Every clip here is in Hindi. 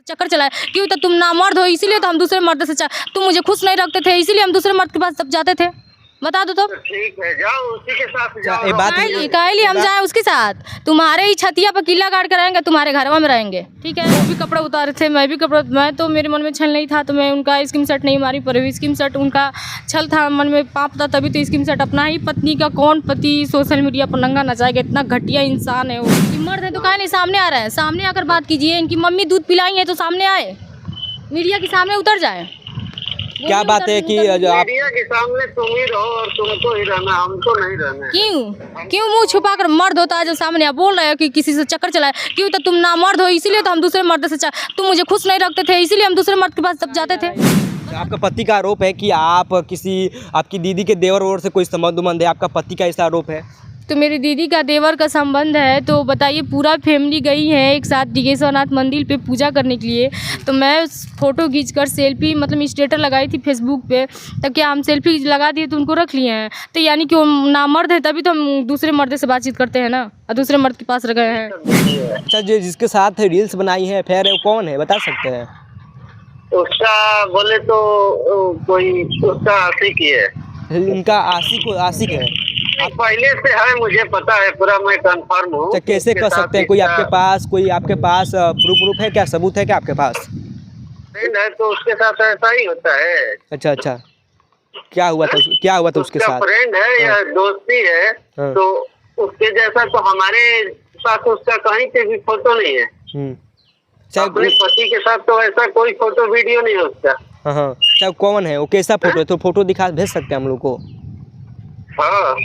चक्कर चलाए क्यों? तो तुम नामर्द हो इसीलिए तो हम दूसरे मर्द से तुम मुझे खुश नहीं रखते थे इसीलिए हम दूसरे मर्द के पास तब जाते थे। बता दो तो ठीक है, जाओ उसी के साथ जाओ। काहे हम जाए उसके साथ? तुम्हारे ही छतिया पर किला गाड़ कर रहेंगे, तुम्हारे घरवा में रहेंगे। ठीक है, वो भी कपड़ा उतारे थे, मैं भी कपड़ा, मैं तो मेरे मन में छल नहीं था तो मैं उनका स्किन शर्ट नहीं मारी, पर स्किन शर्ट उनका छल था, मन में पाप था, तभी तो स्किन शर्ट अपना ही पत्नी का कौन पति सोशल मीडिया पर नंगा नचाएगा? इतना घटिया इंसान है वो। मर्द है तो काहे नहीं सामने आ रहे हैं? सामने आकर बात कीजिए। इनकी मम्मी दूध पिलाई है तो सामने आए, मीडिया के सामने उतर जाए। क्या बात है कि जो आप मीडिया के सामने तुम ही रहो और तुमको ही रहना, हमको नहीं रहना। क्यों मुंह छुपा कर मर्द होता है जो सामने आप बोल रहे हो कि किसी से चक्कर चलाए क्यों? तो तुम नामर्द हो इसीलिए तो हम दूसरे मर्द से तुम मुझे खुश नहीं रखते थे इसीलिए हम दूसरे मर्द के पास तब जाते थे। आपका पति का आरोप है कि आप आपकी दीदी के देवर ओर से कोई संबंध है, आपका पति का ऐसा आरोप है? तो मेरी दीदी का देवर का संबंध है तो बताइए, पूरा फैमिली गई है एक साथ डिगेश्वरनाथ मंदिर पे पूजा करने के लिए, तो मैं फ़ोटो खींचकर सेल्फी मतलब स्टेटस लगाई थी फेसबुक पे, तब क्या हम सेल्फी लगा दिए तो उनको रख लिए हैं? तो यानी कि वो नामर्द है तभी तो हम दूसरे मर्द से बातचीत करते हैं ना, और दूसरे मर्द के पास रह गए हैं। अच्छा, जिसके साथ रील्स बनाई है फिर वो कौन है बता सकते हैं? उसका बोले तो कोई उसका आशिक ही है। उनका आशिक है? पहले से है, मुझे पता है पूरा, मैं कंफर्म हूँ। कैसे कर सकते हैं? कोई आपके पास प्रूफ है क्या, सबूत है क्या आपके पास? है तो उसके साथ ऐसा ही होता है। अच्छा, क्या हुआ था उसके साथ? फ्रेंड है या दोस्ती है तो उसके जैसा तो हमारे साथ उसका कहीं पे भी फोटो नहीं है। अपने पति के साथ तो ऐसा कोई फोटो वीडियो नहीं है उसका। हाँ, अच्छा कौन है वो, कैसा फोटो है? तो फोटो दिखा भेज सकते हैं हम लोग को? हाँ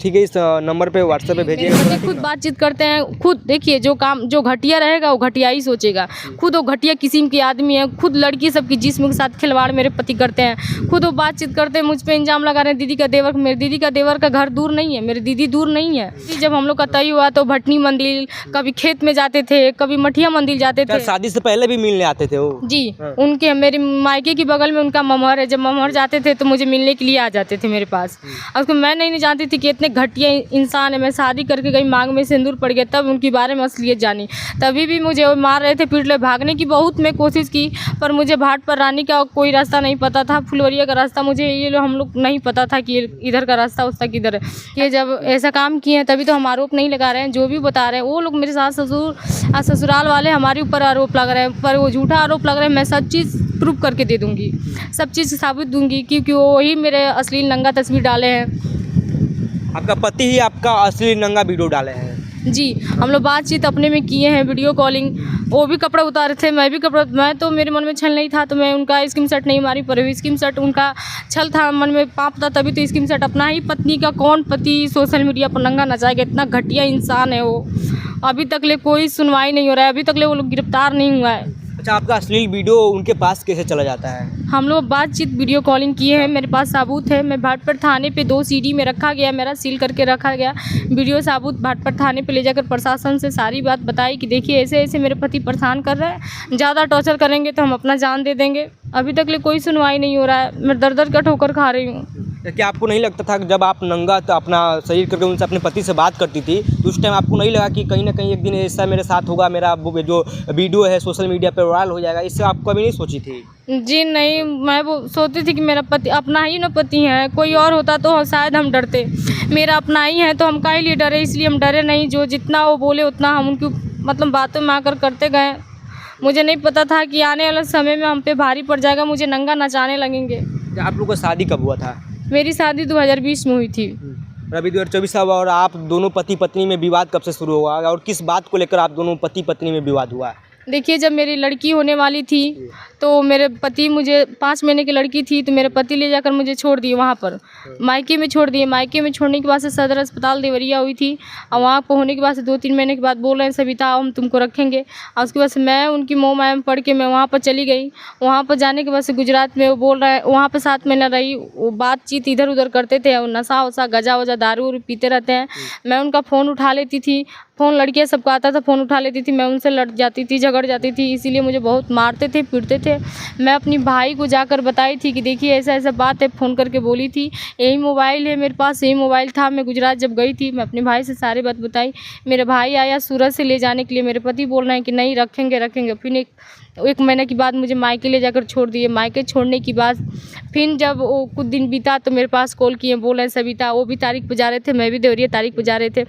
ठीक है, इस नंबर पे व्हाट्सएप पे भेजिए। खुद बातचीत करते हैं, खुद देखिए जो घटिया रहेगा वो घटिया ही सोचेगा। खुद वो घटिया किस्म के आदमी है, खुद लड़की सबकी जिस्म के साथ खिलवाड़ मेरे पति करते हैं, खुद वो बातचीत करते हैं, मुझ पे इल्जाम लगा रहे हैं दीदी का देवर। मेरी दीदी का देवर का घर दूर नहीं है, मेरी दीदी दूर नहीं है। जब हम लोग का तय हुआ तो भटनी मंदिर, कभी खेत में जाते थे, कभी मठिया मंदिर जाते थे। शादी से पहले भी मिलने आते थे वो? जी, उनके मेरे मायके के बगल में उनका ममहर है, जब ममहर जाते थे तो मुझे मिलने के लिए आ जाते थे मेरे पास। उसको मैं नहीं जानती थी कि इतने घटिया इंसान है। मैं शादी करके गई, मांग में सिंदूर पड़ गया, तब उनके बारे में असलियत जानी। तभी भी मुझे वो मार रहे थे, पीट रहे, भागने की बहुत मैं कोशिश की, पर मुझे भाट पर रानी का कोई रास्ता नहीं पता था, फुलवरिया का रास्ता मुझे ये हम लोग नहीं पता था कि इधर का रास्ता उसका किधर है। ये जब ऐसा काम किए हैं तभी तो हम आरोप नहीं लगा रहे हैं, जो भी बता रहे हैं वो लोग मेरे सास ससुराल वाले हमारे ऊपर आरोप लगा रहे हैं, पर वो झूठा आरोप लग रहा है। मैं सब चीज़ प्रूफ करके दे दूँगी, सब चीज़ साबित दूँगी, क्योंकि वही मेरे असली नंगा तस्वीर डाले हैं। आपका पति ही आपका असली नंगा वीडियो डाले हैं? जी, हम लोग बातचीत अपने में किए हैं, वीडियो कॉलिंग, वो भी कपड़ा उतारे थे, मैं भी कपड़ा, मैं तो मेरे मन में छल नहीं था तो मैं उनका स्किन शर्ट नहीं मारी, पर स्किन शर्ट उनका छल था, मन में पाप था, तभी तो स्किन शर्ट अपना ही पत्नी का कौन पति सोशल मीडिया पर नंगा नचाएगा? इतना घटिया इंसान है वो। अभी तक ले कोई सुनवाई नहीं हो रहा है, अभी तक ले वो लोग गिरफ्तार नहीं हुआ है। अच्छा, आपका अश्लील वीडियो उनके पास कैसे चला जाता है? हम लोग बातचीत वीडियो कॉलिंग किए हैं, मेरे पास साबूत है। मैं भाटपड़ थाने पे 2 CD में रखा गया, मेरा सील करके रखा गया वीडियो साबूत। भाटपड़ थाने पे ले जाकर प्रशासन से सारी बात बताई कि देखिए ऐसे ऐसे मेरे पति परेशान कर रहे हैं, ज़्यादा टॉर्चर करेंगे तो हम अपना जान दे देंगे। अभी तक ले कोई सुनवाई नहीं हो रहा है, मैं दर का ठोकर खा रही हूँ। क्या आपको नहीं लगता था कि जब आप नंगा तो अपना शरीर करके उनसे अपने पति से बात करती थी तो उस टाइम आपको नहीं लगा कि कहीं ना कहीं एक दिन ऐसा मेरे साथ होगा, मेरा जो वीडियो है सोशल मीडिया पर वायरल हो जाएगा? इससे आप कभी नहीं सोची थी? जी नहीं, मैं वो सोचती थी कि मेरा पति अपना ही ना पति है, कोई और होता तो शायद हम डरते। मेरा अपना ही है तो हम काहे लिए डरे, इसलिए हम डरे नहीं। जो जितना वो बोले उतना हम उनकी मतलब बातों में आकर करते गए। मुझे नहीं पता था कि आने वाले समय में हम पे भारी पड़ जाएगा, मुझे नंगा नचाने लगेंगे। आप लोग का शादी कब हुआ था? मेरी शादी 2020 में हुई थी। अभी 2024 हुआ। और आप दोनों पति पत्नी में विवाद कब से शुरू हुआ और किस बात को लेकर आप दोनों पति पत्नी में विवाद हुआ? देखिए, जब मेरी लड़की होने वाली थी तो मेरे पति, मुझे 5 महीने की लड़की थी तो मेरे पति ले जाकर मुझे छोड़ दिए वहाँ पर, मायके में छोड़ दिए। मायके में छोड़ने के बाद से सदर अस्पताल देवरिया हुई थी, और वहाँ पर होने के बाद से 2-3 महीने के बाद बोल रहे हैं सविता हम तुमको रखेंगे। और उसके बाद से मैं उनकी मोह माया में पढ़ के मैं वहाँ पर चली गई। वहाँ पर जाने के बाद से गुजरात में वो बोल रहे हैं, वहाँ पर 7 महीना रही, वो बातचीत इधर उधर करते थे, और नशा वशा गजा वजा दारू पीते रहते हैं। मैं उनका फ़ोन उठा लेती थी, फ़ोन लड़कियाँ सबको आता था, फ़ोन उठा लेती थी, मैं उनसे लड़ जाती थी, झगड़ जाती थी, इसीलिए मुझे बहुत मारते थे, पीटते थे। थे। मैं अपनी भाई को जाकर बताई थी कि देखिए ऐसा ऐसा बात है, फ़ोन करके बोली थी, यही मोबाइल है मेरे पास, यही मोबाइल था। मैं गुजरात जब गई थी, मैं अपने भाई से सारी बात बताई। मेरा भाई आया सूरत से ले जाने के लिए, मेरे पति बोल रहे हैं कि नहीं रखेंगे। फिर एक महीने के बाद मुझे मायके ले जाकर छोड़ दिए। मायके छोड़ने के बाद फिर जब वो कुछ दिन बीता तो मेरे पास कॉल किए, बोले सविता, वो भी तारीख पे जा रहे थे, मैं भी देवरिया तारीख पे जा रहे थे,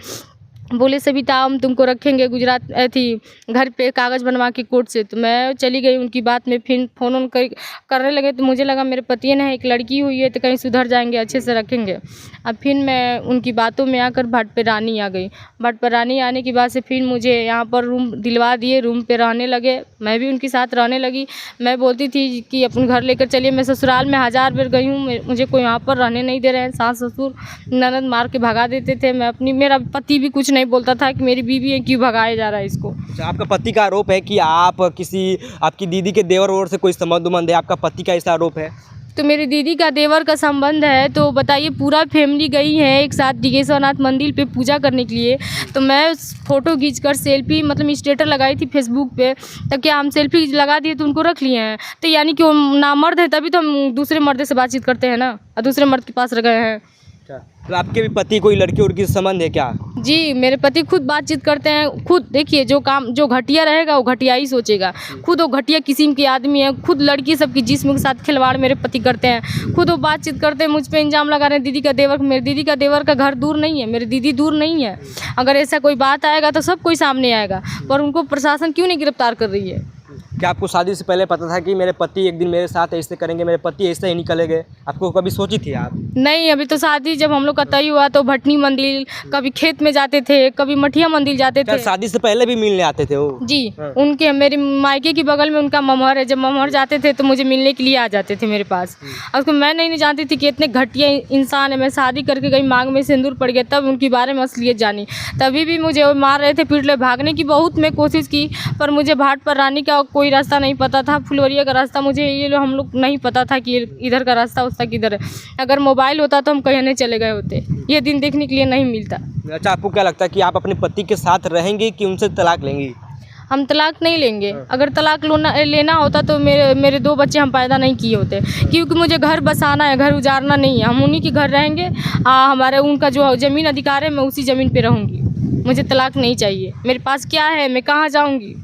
बोले सविता हम तुमको रखेंगे गुजरात थी घर पे कागज़ बनवा के कोर्ट से। तो मैं चली गई उनकी बात में। फिर फ़ोन करने लगे तो मुझे लगा मेरे पति ने एक लड़की हुई है तो कहीं सुधर जाएंगे, अच्छे से रखेंगे। अब फिर मैं उनकी बातों में आकर भाट पे रानी आ गई। भाट पर रानी आने के बाद से फिर मुझे यहाँ पर रूम दिलवा दिए, रूम पे रहने लगे। मैं भी उनके साथ रहने लगी। मैं बोलती थी कि अपन घर लेकर चलिए। मैं ससुराल में 1000 बार गई हूँ, मुझे कोई यहाँ पर रहने नहीं दे रहे हैं। सास ससुर ननद मार के भगा देते थे। मेरा पति भी कुछ नहीं बोलता था कि मेरी बीवी है, क्यों भगाया जा रहा है इसको। अच्छा, आपका पति का आरोप है कि आप आपकी दीदी के देवर और से कोई संबंध है, आपका पति का ऐसा आरोप है? तो मेरी दीदी का देवर का संबंध है। तो बताइए, पूरा फैमिली गई है एक साथ डिगेश्वरनाथ मंदिर पे पूजा करने के लिए। तो मैं फ़ोटो खींचकर सेल्फी मतलब स्टेटस लगाई थी फेसबुक पे, तब क्या हम सेल्फी लगा दिए तो उनको रख लिए हैं। तो यानी कि वो नामर्द है, तभी तो हम दूसरे मर्द से बातचीत करते हैं ना, और दूसरे मर्द के पास रह गए हैं। तो आपके भी पति कोई लड़की उड़की से संबंध है क्या? जी, मेरे पति खुद बातचीत करते हैं। खुद देखिए, जो घटिया रहेगा वो घटिया ही सोचेगा। खुद वो घटिया किस्म के आदमी है। खुद लड़की सबकी जिस्म के साथ खिलवाड़ मेरे पति करते हैं। खुद वो बातचीत करते हैं, मुझ पे इल्ज़ाम लगा रहे हैं दीदी का देवर। मेरी दीदी का देवर का घर दूर नहीं है, मेरी दीदी दूर नहीं है। अगर ऐसा कोई बात आएगा तो सब कोई सामने आएगा, पर उनको प्रशासन क्यों नहीं गिरफ्तार कर रही है? क्या आपको शादी से पहले पता था कि मेरे पति एक दिन मेरे साथ ऐसे करेंगे, मेरे पति ऐसे ही निकलेंगे? आपको कभी सोची थी आप? नहीं, अभी तो शादी जब हम लोग का तय हुआ तो भटनी मंदिर, कभी खेत में जाते थे, कभी मठिया मंदिर जाते थे। शादी से पहले भी मिलने आते थे वो? जी, उनके मेरे मायके के बगल में उनका ममहर है। जब ममहर जाते थे तो मुझे मिलने के लिए आ जाते थे मेरे पास। और उसको मैं नहीं जानती थी कि इतने घटिया इंसान है। मैं शादी करके गई, मांग में सिंदूर पड़ गया, तब उनके बारे में असलियत जानी। तभी भी मुझे मार रहे थे, पीट ले, भागने की बहुत मैं कोशिश की, पर मुझे भाट पर रानी का कोई रास्ता नहीं पता था। फुलवरिया का रास्ता मुझे हम लोग नहीं पता था कि इधर का रास्ता उसका किधर है। अगर मोबाइल होता तो हम कहीं नहीं चले गए होते, ये दिन देखने के लिए नहीं मिलता। अच्छा, आपको क्या लगता है कि आप अपने पति के साथ रहेंगे कि उनसे तलाक लेंगी? हम तलाक नहीं लेंगे। अगर तलाक लेना होता तो मेरे 2 बच्चे हम पैदा नहीं किए होते, क्योंकि मुझे घर बसाना है, घर उजारना नहीं है। हम उन्हीं के घर रहेंगे। हमारे उनका जो ज़मीन अधिकार है, मैं उसी ज़मीन पे रहूँगी। मुझे तलाक नहीं चाहिए। मेरे पास क्या है, मैं कहाँ जाऊँगी?